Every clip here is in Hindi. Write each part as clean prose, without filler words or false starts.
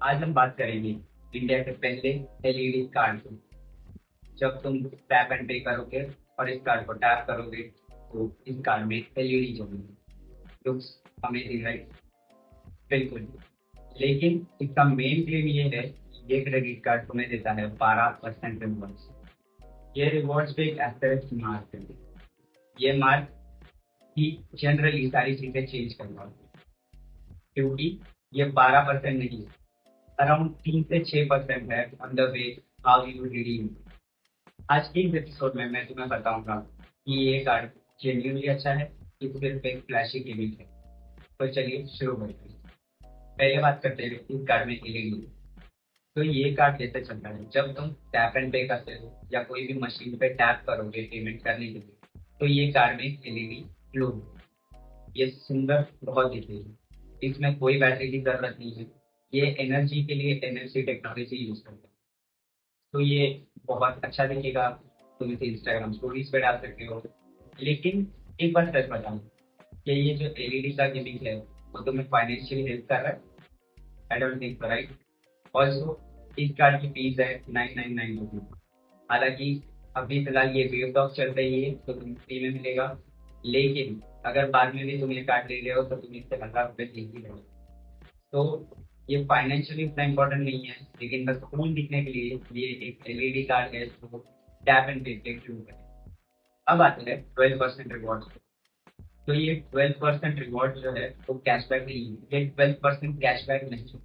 आज हम बात करेंगे इंडिया के पहले एलईडी कार्ड की। जब तुम टैप एंड पे करोगे और इस कार्ड को टैप करोगे तो इस कार्ड में एलईडी जलेगी। Looks amazing right? बिल्कुल। लेकिन इसका मेन क्लेम ये है कि ये क्रेडिट कार्ड तुम्हें देता है 12% रिवॉर्ड्स। ये रिवॉर्ड्स पे एक एस्टेरिस्क मार्क है। ये मार्क ही जनरली सारी चीजें चेंज करता है, क्योंकि ये 12% नहीं, अराउंड 3 से 6% है on the way how you redeem. आज के इस एपिसोड में मैं तुम्हें बताऊंगा कि ये कार्ड जेन्युइनली अच्छा है कि सिर्फ एक फ्लैशी गिमिक है। तो चलिए शुरू करते हैं। पहले बात करते हैं इस कार्ड में एलईडी। तो ये कार्ड कैसे चलता है? जब तुम टैप एंड पे करते हो या कोई भी मशीन पे टैप करोगे पेमेंट करने के लिए, तो ये कार्ड में एलईडी ग्लो होगी। ये सुंदर बहुत दिखेगी। इसमें कोई बैटरी की जरूरत नहीं है। ये एनर्जी के लिए एनर्जी टेक्नोलॉजी यूज करते हैं। तो ये बहुत अच्छा दिखेगा। तुम इसे इंस्टाग्राम स्टोरीज पे डाल सकते हो। लेकिन एक बार सच बताऊं कि ये जो एलईडी का गिमिक है वो तुम्हें फाइनेंशियली हेल्प कर रहा है? I don't think so, right? Also इस कार्ड की फीस है 999 रुपीज। हालांकि अभी फिलहाल ये वेव टॉक चल रही है तो तुम्हें फ्री में मिलेगा। लेकिन अगर बाद में भी तुम ये कार्ड ले रहे हो तो तुम इससे 1000 रुपये फीस ही लोगे। तो ये फाइनेंशियली उतना इम्पोर्टेंट नहीं है, लेकिन बस कूल दिखने के लिए ये एक एलईडी कार्ड है जो टैप एंड पे शुरू करें। अब आते हैं 12% रिवॉर्ड। तो ये 12% रिवॉर्ड जो है वो कैशबैक नहीं है, ये 12% कैशबैक नहीं है।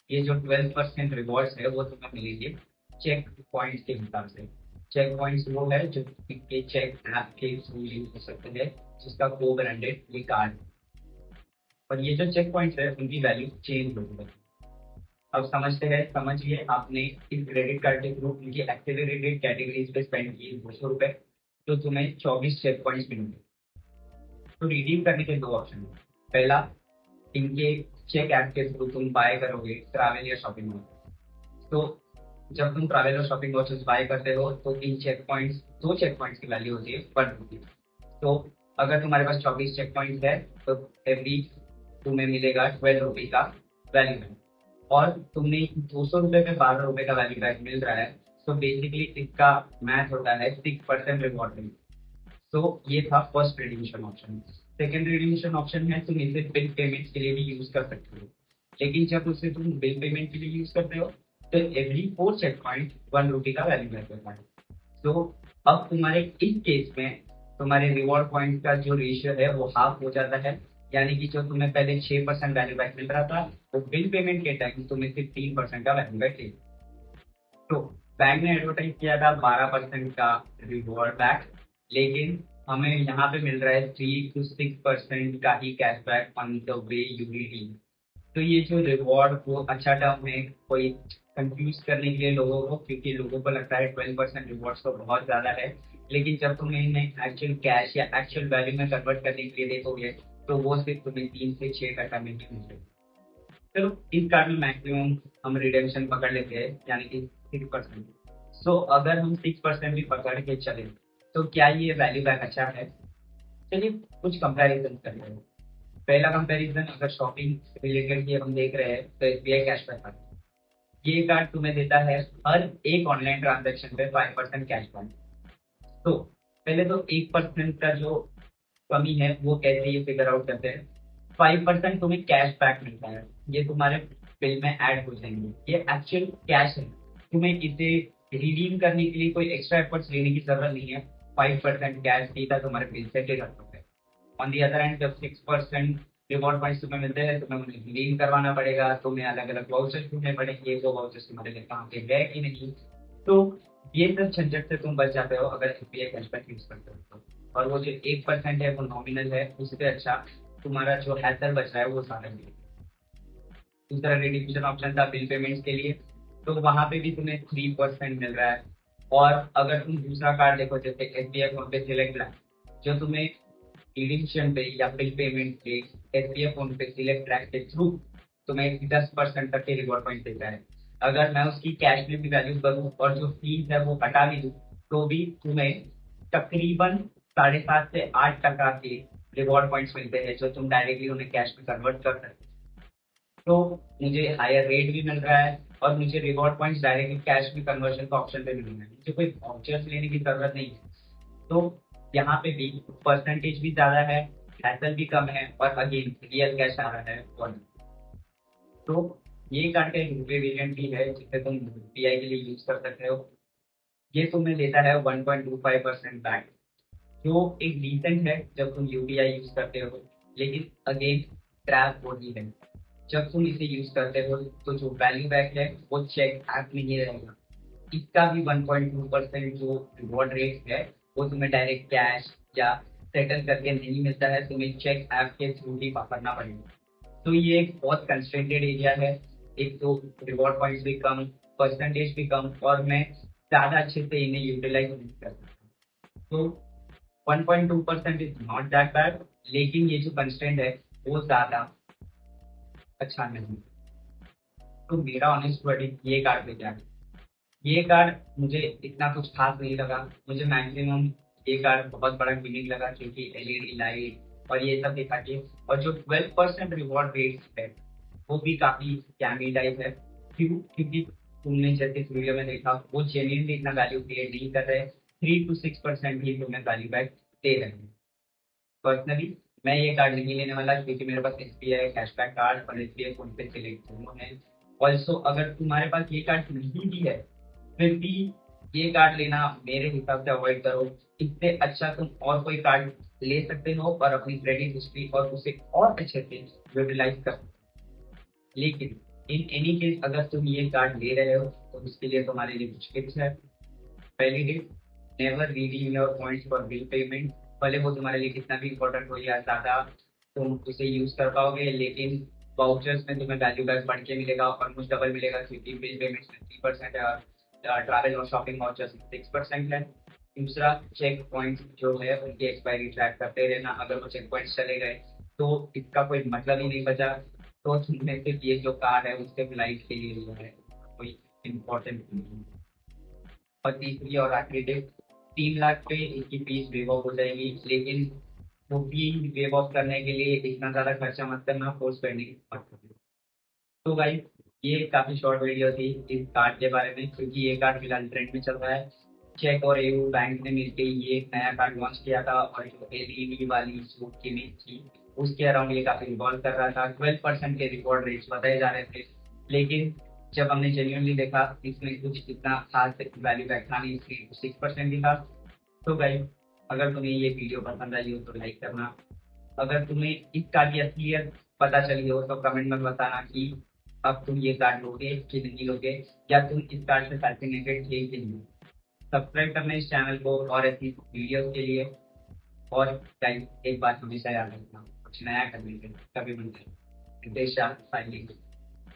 ये जो 12% रिवॉर्ड्स है वो तुम्हें मिलेंगे चेक पॉइंट्स के हिसाब से। चेक पॉइंट्स वो है जो के चेक ऐप के थ्रू यूज हो सकते हैं, जिसका को ब्रांडेड ये कार्ड। और ये जो चेक पॉइंट्स है उनकी वैल्यू चेंज होती है। अब समझिए आपने इस क्रेडिट कार्ड के थ्रू उनकी एक्सेलरेटेड कैटेगरीज पे स्पेंड किए 200 रुपए, तो तुम्हें 24 चेक पॉइंट्स मिलेंगे। तो रिडीम करने के दो ऑप्शन है। पहला, इनके चेक ऐप के थ्रू तुम बाय करोगे ट्रैवल या शॉपिंग मॉल। तो जब तुम ट्रैवल और शॉपिंग वॉचेस बाय करते हो तो इन चेक पॉइंट्स, दो चेक पॉइंट्स की वैल्यू होती है 1 रुपी। तो अगर तुम्हारे पास 24 चेक पॉइंट्स है तो एवरी तुम्हें मिलेगा 12 रुपी का वैल्यू बैक। और तुमने 200 रुपये में 12 रुपये का वैल्यू बैक मिल रहा है। तो बेसिकली इसका मैथ होता है 6% रिवॉर्ड। तो ये था फर्स्ट रिडीमिशन ऑप्शन। सेकेंड रिडीमिशन ऑप्शन है तुम इसे बिल पेमेंट के लिए भी यूज कर सकते हो। लेकिन जब उसे तुम बिल पेमेंट के लिए यूज करते हो तो एवरी 4 चेक पॉइंट 1 रुपी का वैल्यू बैक होता है। तो अब तुम्हारे इस केस में तुम्हारे रिवॉर्ड पॉइंट का जो रेशियो है वो हाफ हो जाता है। यानी कि जो तुम्हें पहले 6% वैल्यू बैक मिल रहा था, तो बिल पेमेंट के टाइम तुम्हें सिर्फ 3% का वैल्यू बैक। तो बैंक ने एडवर्टाइज किया था 12% का रिवॉर्ड बैक, लेकिन हमें यहाँ पे मिल रहा है 3 to 6% का ही cashback on the way unity. तो ये जो रिवॉर्ड वो अच्छा टर्म है कोई कंफ्यूज करने के लिए लोगों को, क्योंकि लोगों को लगता है 12% रिवॉर्ड्स तो बहुत ज्यादा है। लेकिन जब तुम इन्हें एक्चुअल कैश या एक्चुअल वैल्यू में कन्वर्ट करने के लिए देखोगे तो वो सिर्फ तुम्हें 3 से 6 टका में ही मिलेगा। चलो इस कार्ड में मैक्सिमम हम रिडेम्पशन पकड़ लेते हैं, यानी कि 6%। सो अगर हम 6% भी पकड़ के चले तो क्या ये वैल्यू बैक अच्छा है? चलिए कुछ कंपैरिजन करते हैं। पहला कंपैरिजन, अगर शॉपिंग रिलेटेड की हम देख रहे हैं तो एसबीआई कैशबैक कार्ड। ये कार्ड तुम्हें देता है हर एक ऑनलाइन ट्रांजेक्शन पे 5% कैशबैक। तो पहले तो 1% का जो कमी है वो कैसे ये फिगर आउट करते हैं। 5% तुम्हें कैश बैक मिलता है, ये तुम्हारे बिल में ऐड हो जाएंगे, ये एक्चुअल कैश है। तुम्हें इसे रिडीम करने के लिए कोई एक्स्ट्रा एफर्ट्स लेने की जरूरत नहीं है। 5% कैश सीधा तुम्हारे बिल से पे कर सकते हैं। ऑन दी अदर हैंड, जब 6% रिवॉर्ड पॉइंट्स तुम्हें मिलते हैं तुम्हें उन्हें रिडीम करवाना पड़ेगा, तुम्हें अलग अलग वाउचर्स ढूंढने पड़ेंगे, वो वाउचर्स तुम्हारे लिए काम के गए कि नहीं। तो ये सब झंझट से तुम बच जाते हो अगर एसबीआई कैशबैक यूज करते हो तो। और वो जो 1% है वो नॉमिनल है, उससे अच्छा तुम्हारा जो हैसल बच रहा है वो सारा मिलेगा। दूसरा रिडिक्शन ऑप्शन था बिल पेमेंट्स के लिए, तो वहां पे भी तुम्हें 3% मिल रहा है। और अगर तुम दूसरा कार्ड देखो जैसे एस बी आई फोन पे सिलेक्ट ट्रैक, जो तुम्हें रिडिक्शन पे या बिल पेमेंट पे एस बी आई फोन पे सिलेक्ट ट्रैक के थ्रू तुम्हें 10% तक के रिवॉर्ड पॉइंट देता है। अगर मैं उसकी कैश में भी वैल्यू करूँ और जो फीस है वो हटा भी दूँ तो भी तुम्हें तकरीबन 7.5 से 8 टका के रिवॉर्ड पॉइंट्स मिलते हैं, जो तुम डायरेक्टली उन्हें कैश में कन्वर्ट कर सकते हो। तो मुझे हायर रेट भी मिल रहा है और मुझे रिवॉर्ड पॉइंट्स डायरेक्टली कैश में कन्वर्जन का ऑप्शन पे मिल रहा है, मुझे कोई वाउचर्स लेने की जरूरत नहीं है। तो यहाँ पे भी परसेंटेज भी ज्यादा है, हैसल भी कम है और अगेन रियल कैश आ रहा है और तो ये कार्ड का एक रुपये वेरिएंट भी है जिसे तुम यूपीआई के लिए यूज कर सकते हो। ये तुम्हें देता है 1.25% बैक, जो एक डिसेंट है जब तुम यूपीआई यूज करते हो। लेकिन अगेन ट्रैप वही है, जब तुम इसे यूज करते हो तो जो वैल्यू बैक है वो चेक ऐप में ही रहेगा। इसका भी 1.2% जो रिवॉर्ड रेट है वो तुम्हें डायरेक्ट कैश या सेटल करके नहीं मिलता है, तुम्हें चेक ऐप के थ्रू ही पकड़ना पड़ेगा। तो ये एक बहुत कंस्ट्रेंटेड एरिया है। एक तो रिवॉर्ड पॉइंट्स भी कम, परसेंटेज भी कम और मैं ज़्यादा अच्छे से इन्हें यूटिलाइज नहीं कर सकता। तो 1.2% इज नॉट दैट बैड, लेकिन ये जो कंस्टेंट है वो ज़्यादा अच्छा नहीं। तो मेरा ऑनेस्ट वर्डिक्ट ये कार्ड पे क्या है, ये कार्ड मुझे इतना कुछ खास नहीं लगा। मुझे मैक्सिमम ये कार्ड बहुत बड़ा गिमिक लगा क्योंकि एलईडी लाइट और ये सब दिखा के, और जो 12% रिवॉर्ड रेट है वो भी काफी स्कैमी टाइप है। क्यों? क्योंकि तुमने जैसे इस वीडियो में देखा वो जेन्युइनली इतना वैल्यू क्रिएट नहीं कर रहे, 3 to 6% ही तुम्हें वैल्यू बैक दे रहे हैं। पर्सनली मैं ये कार्ड नहीं लेने वाला क्योंकि मेरे पास एसबीआई कैशबैक कार्ड और एसबीआई फोन पे सिलेक्ट दोनों है। ऑल्सो अगर तुम्हारे पास ये कार्ड नहीं भी है फिर भी ये कार्ड लेना मेरे हिसाब से अवॉइड करो। इससे अच्छा तुम और कोई कार्ड ले सकते हो और अपनी क्रेडिट हिस्ट्री और उसे और अच्छे से यूटिलाइज कर सकते हो। लेकिन इन एनी केस अगर तुम ये कार्ड ले रहे हो तो उसके लिए तुम्हारे लिए कुछ टिप्स है। पहली tip, never redeem your points for bill payment. भले वो तुम्हारे लिए कितना भी इंपॉर्टेंट हो या ज्यादा तुम उसे यूज कर पाओगे, लेकिन वाउचर्स में तुम्हें वैल्यू बैक बढ़ के मिलेगा, ऑलमोस्ट डबल मिलेगा क्योंकि बिल पेमेंट्स में 3% है और ट्रैवल और शॉपिंग वाउचर्स में 6% है। दूसरा, चेक पॉइंट्स जो है उनकी एक्सपायरी ट्रैक करते रहना, अगर वो चेक पॉइंट्स चले गए तो इसका कोई मतलब ही नहीं बचा। तो तुमने सिर्फ ये जो कार्ड है उसके लाइफ के लिए लिया है, कोई इम्पोर्टेंट नहीं। और तीसरी और आखिरी टिप, 3 लाख पे इसकी फीस वेव ऑफ हो जाएगी, लेकिन वो फी वेव ऑफ करने के लिए इतना ज़्यादा खर्चा मत करना, फोर्स करने की मत करना। तो भाई ये काफ़ी शॉर्ट वीडियो थी इस कार्ड के बारे में क्योंकि ये कार्ड फिलहाल ट्रेंड में चल रहा है। चेक और एयू बैंक ने मिलकर ये एक नया कार्ड लॉन्च किया था और जो एलईडी वाली जो कीमत थी उसके अराउंड ये काफ़ी रिवॉल्व कर रहा था। 12% के रिकॉर्ड रेट्स बताए जा रहे थे, लेकिन जब हमने जेन्युइनली देखा इसमें कुछ इतना खास वैल्यू बैक था नहीं, इसलिए 6% ही था। तो भाई अगर तुम्हें ये वीडियो पसंद आई हो तो लाइक करना। अगर तुम्हें इस कार्ड की असलियत पता चली हो तो कमेंट में बताना कि अब तुम ये कार्ड लोगे कि नहीं लोगे, या तुम इस कार्ड से फैसिनेटेड थे कि नहीं। सब्सक्राइब करना इस चैनल को और ऐसी वीडियोस के लिए। और गाइस एक बात हमेशा याद रखना, कुछ नया करने के लिए कभी मन करे।